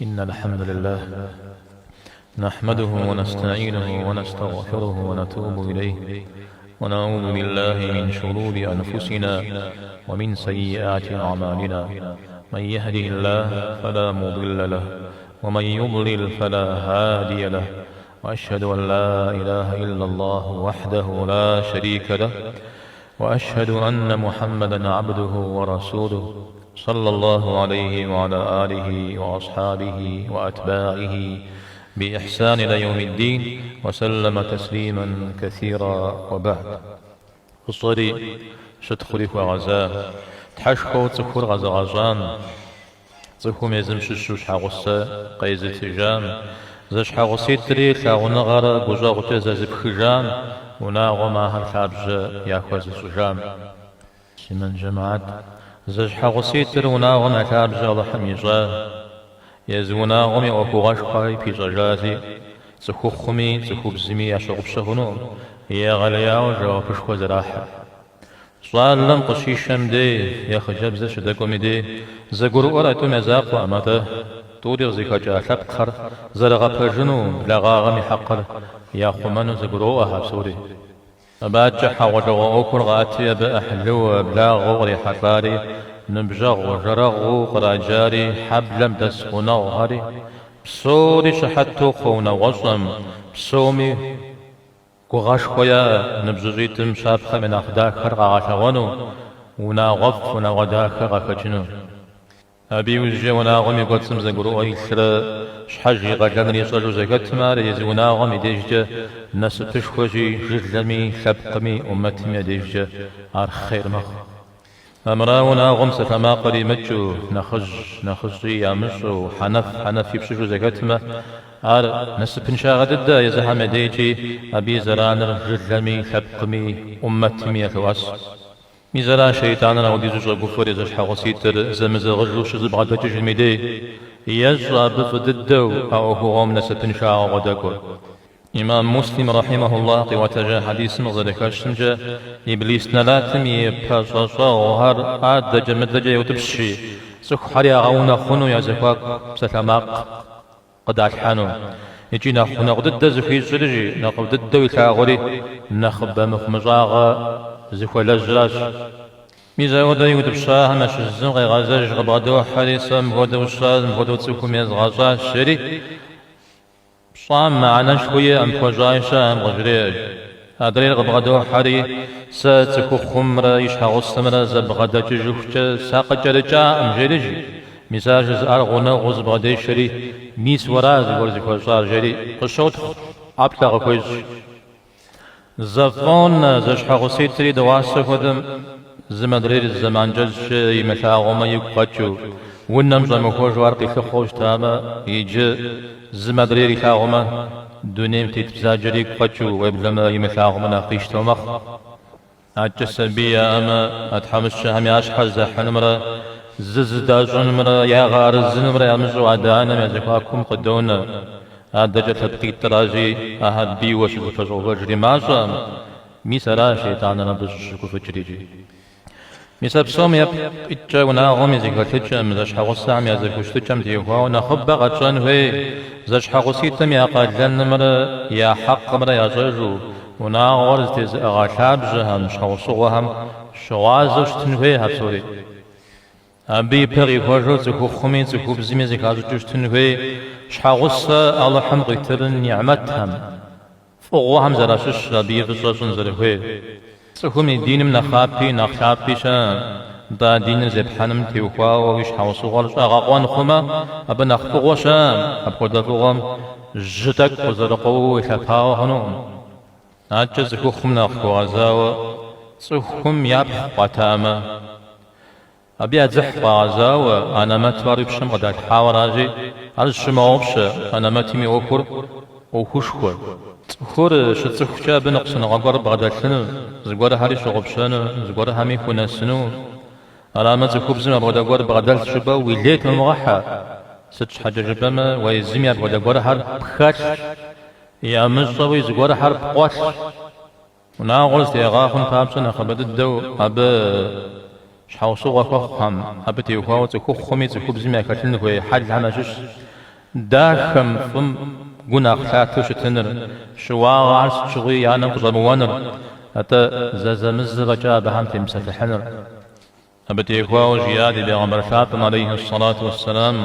إن الحمد لله نحمده ونستعينه ونستغفره ونتوب إليه ونعوذ بالله من شرور أنفسنا ومن سيئات أعمالنا. من يهده الله فلا مضل له ومن يضلل فلا هادي له، وأشهد أن لا إله إلا الله وحده لا شريك له، وأشهد أن محمدا عبده ورسوله صلى الله عليه وعلى آله وأصحابه وأتباعه بإحسان إلى يوم الدين وسلم تسليما كثيرا. وبعد، الصري شتخريف وغزاه تحشكو تخور غزغزان تخو ميزم ششوش حغصة قيز تجام زش حغصيتري ثاغنغر بوزاغ تزازب خجام وناغو ماهر خابج ياخوز سجام سمن جماعت زش حغصيتر وناغو نخابج الله حميجا يزوناغو ميوكو غشقاي في جاجازي تخو خمي تخو بزمي يشغب شغنو يا غلياو جوابش خوز راحة صالم قشيشم دي يا خجاب زش دكومي دي زغورو أرأتو مزاق وأمته تودي زيكا خر زرغا بجنو لغاغمي حقر يا خمانو زغورو أهاب سوري أبات حوجو أكل غاتي بأحلو بلا غوري حقاري نبجغ وجرغ قراجاري حبلم دسقنا وهاري بسوري شحتو خونا وصم بسومي قغاش خويا نبزوزيتم شابخة من أخداك خرغا غشغنو ونا غف ونا غداك غفجنو أبي وجه ونا غمي قدسم زغرو أيسر شحجي غجنري صجو زكت ماري زونا غمي ديجة ناس تشخوجي جزلمي خبقمي أمتي ديجة أر خير مخ أمراونا غمس فما قريمتشو نخجي يا مشو حنف يبشجو زكت ما أر ناس بنشا غددا يزهم ديجي أبي زرانر جزلمي خبقمي أمتي يخواس ميزرا شيطاننا وديزوش غفور يزش حغسيتر زمز غجوش زبغة تجميدي يجرى بفددو أو هو غم نسبن شاء غدكو. إمام مسلم رحمه الله وتجا حديث مغزرك شنجا إبليس نلاتم يبقى وهر عاد جمد لجا يوتبشي سخ حريا غونا خنو يزكواك ستماق قد ألحانو يجينا خنا غدد زفي زرجي نقب ددو يتاغري نخب مخمجاغا زخوا لجراش ميزا ودا يوتب شاه ماش الزنغي غازاج غبادو حريصا مغودو الشاز مغودو تسوكم يز غازاج شري صام معنا شوية أم فجايشا أم غجريج أدري غبادو حري ساتكو خمرا يشحا غصمرا زبغدا جوخجا ساق جرجا أم جريجي ميزاج زار غنا غز بغدي شري ميس وراز ورزي خوشار جري قشوت أبلغ كويج زفون زشحا غسيتري دواسة خدم زمدرير الزمان جلش يمثاغوما يقاتشو ونم زمخوش وارقي خخوش تاما يجي زمدرير يثاغوما دونيم تتبزاجري يقاتشو ويبلما يمثاغوما ناقيش تومخ أجس بيا أما أتحمش هم ياشحا زحنمرا ززداجون مرا يا غار الزنمرا يا مجو عدانا يزكواكم قدونا أدجا تبقي تراجي أهد بي وشكو فجو فجري ماشا ميسرا شيطاننا بشكو فجريجي ميسا بسوم يب إتجا وناغم يزيكا تجم زش حغصام يزيكوش تجم ديوها ونخب غتشان هوي زش حغصيتم يا قادلن مرا يا حق مرا يا جاجو وناغورز تيز أغاشاب جهم شغصوهم شوازوش تنهوي هبسوري أبي بغي فجو زكو خمي زكو بزمي زكا جوش تنهوي شحاغصة الله حمقي ترن نعمتهم فوقهم زراشش ربي فشاشن زرهوي سخومي دين من خابي نخابي شان دا دين زبحانم تيوخوا ويش حاوصو غالش أغاقوان خما أبا نخفوغو شان أبقود فوقهم جتك وزرقو ويخفاو هنوم ناجة زخوخم نخفو غزاو سخوم يبح قتاما أبي أزح غزاو أنا ما تواري بشم غدا الحاور راجي على الشماوبش أنا ما تيمي أوكر أوكوشكور خور شتسخشا بنقصن غقر بغدا سنو زغور هاري شغبشانو زغور همي كنا سنو علامة زخوبزم بغدا غور بغدا شبا ويليت المغحى ستش حاجة جبما ويزمي بغدا غور هار بخاش يا مصوي زغور هار بقواش وناغلس يغاخن فابسن خبد الدو أبا شحوصو غفخم أبتي وخاو تكو خمي تكو بزمي كاتلن كوي حد عنا شش داخم فم قناخ ثلاثة شتنر شواغ عرس شغي يانم قزموانر أتا زازمز رجاء بهم تمسة الحنر أبتي إخوة جيادي بغمبر فاطمة عليه الصلاة والسلام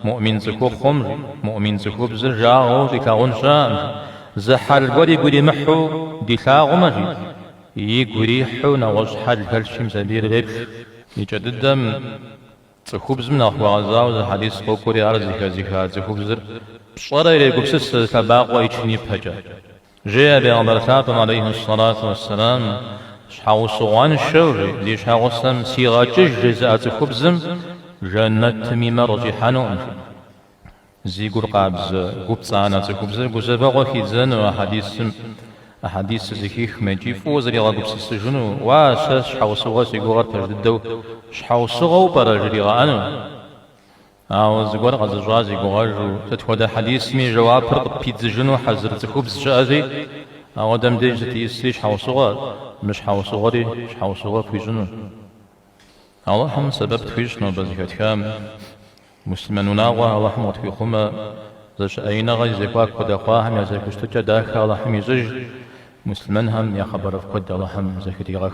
مؤمن زكوب خمر مؤمن زكوب زرجاغو زكاغون شام زحال قولي قولي محو ديثاغ مجي يقولي حو نوش حال كالشم زبير غيب يجددم زكوب زمنا أخوة زا حديث قوكوري عرزيكا زكا زكوب زر بصورة إلي قبسس تباق ويشني بحجا جاء بغمبر فاطمة عليه الصلاة والسلام شحاو صوان الشوري ليش هاو سم سيغا جزء خبزم جنة تميمة رجحانو زي قرقابز قبصانا خبز قزبغو خيزن أحاديث زكيخ مجيف وزري غا قبس السجنو واساس شحاو صوغا سيقوغا تجددو شحاو صوغا وبرجري غانو أو زقور غزجازي قوغاجو تتودا حديث مي جواب فرق بيتز جنو حزر خبز جازي أو دم ديج تيسلي شحاو صوغا مش حاو صغري مش حاو صغر في جنون الله هم سبب تفيشنا بزكاة كام مسلمون ناغوا الله هم وتفيخما زش أين غي زكواك قد أخواهم يا زكوشتك داخل الله هم يزج مسلمون هم يا خبر قد الله هم زكتي غخ